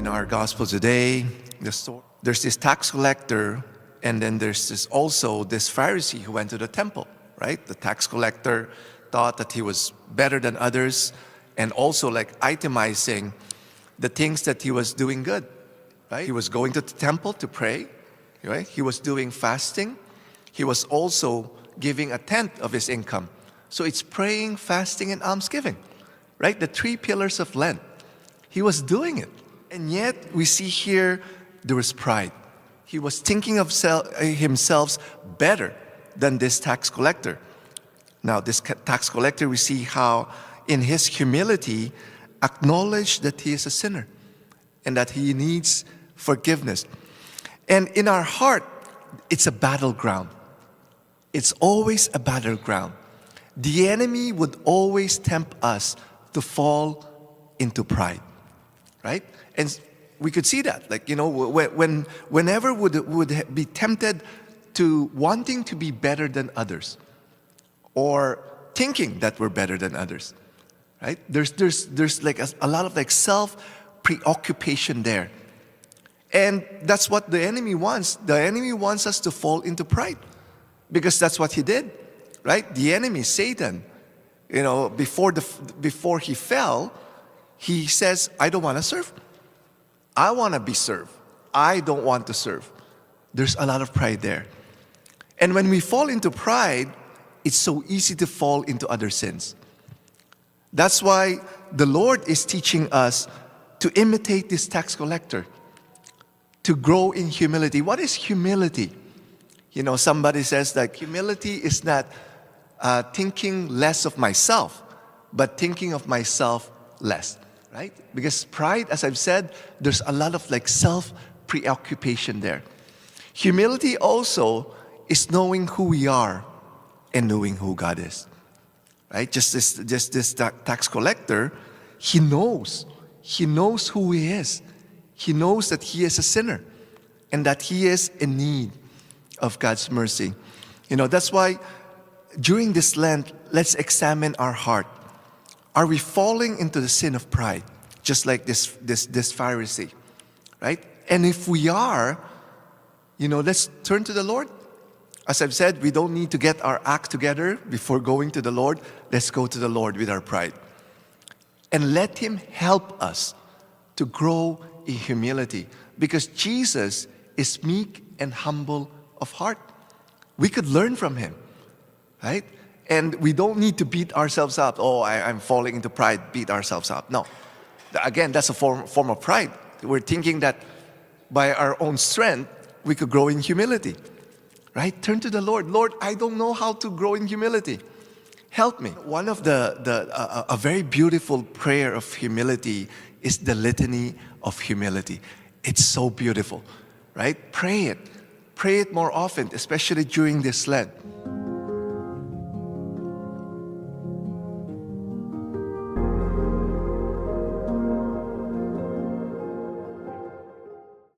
in our gospel today, there's this tax collector, and then there's this Pharisee who went to the temple, right? The tax collector thought that he was better than others, and also like itemizing the things that he was doing good, right? He was going to the temple to pray, right? He was doing fasting. He was also giving a tenth of his income. So it's praying, fasting, and almsgiving, right? The 3 pillars of Lent. He was doing it. And yet we see here there was pride. He was thinking of himself better than this tax collector. Now this tax collector, we see how in his humility acknowledged that he is a sinner and that he needs forgiveness. And in our heart, it's a battleground. It's always a battleground. The enemy would always tempt us to fall into pride, right? And we could see that, like, you know, whenever would be tempted to wanting to be better than others, or thinking that we're better than others, right? There's like a lot of like self-preoccupation there. And that's what the enemy wants. The enemy wants us to fall into pride, because that's what he did, right? The enemy, Satan, you know, before he fell, he says, I don't want to serve. I want to be served. I don't want to serve. There's a lot of pride there. And when we fall into pride, it's so easy to fall into other sins. That's why the Lord is teaching us to imitate this tax collector, to grow in humility. What is humility? You know, somebody says that humility is not thinking less of myself, but thinking of myself less, right? Because pride, as I've said, there's a lot of like self-preoccupation there. Humility also is knowing who we are and knowing who God is, right? Just this tax collector, he knows who he is. He knows that he is a sinner and that he is in need of God's mercy. You know, that's why during this Lent, let's examine our heart. Are we falling into the sin of pride, just like this Pharisee, right? And if we are, you know, let's turn to the Lord. As I've said, we don't need to get our act together before going to the Lord. Let's go to the Lord with our pride. And let Him help us to grow in humility, because Jesus is meek and humble of heart. We could learn from Him, right? And we don't need to beat ourselves up. Oh, I'm falling into pride, beat ourselves up. No. Again, that's a form of pride. We're thinking that by our own strength, we could grow in humility, right? Turn to the Lord. Lord, I don't know how to grow in humility. Help me. One of a very beautiful prayer of humility is the litany of humility. It's so beautiful, right? Pray it. Pray it more often, especially during this Lent.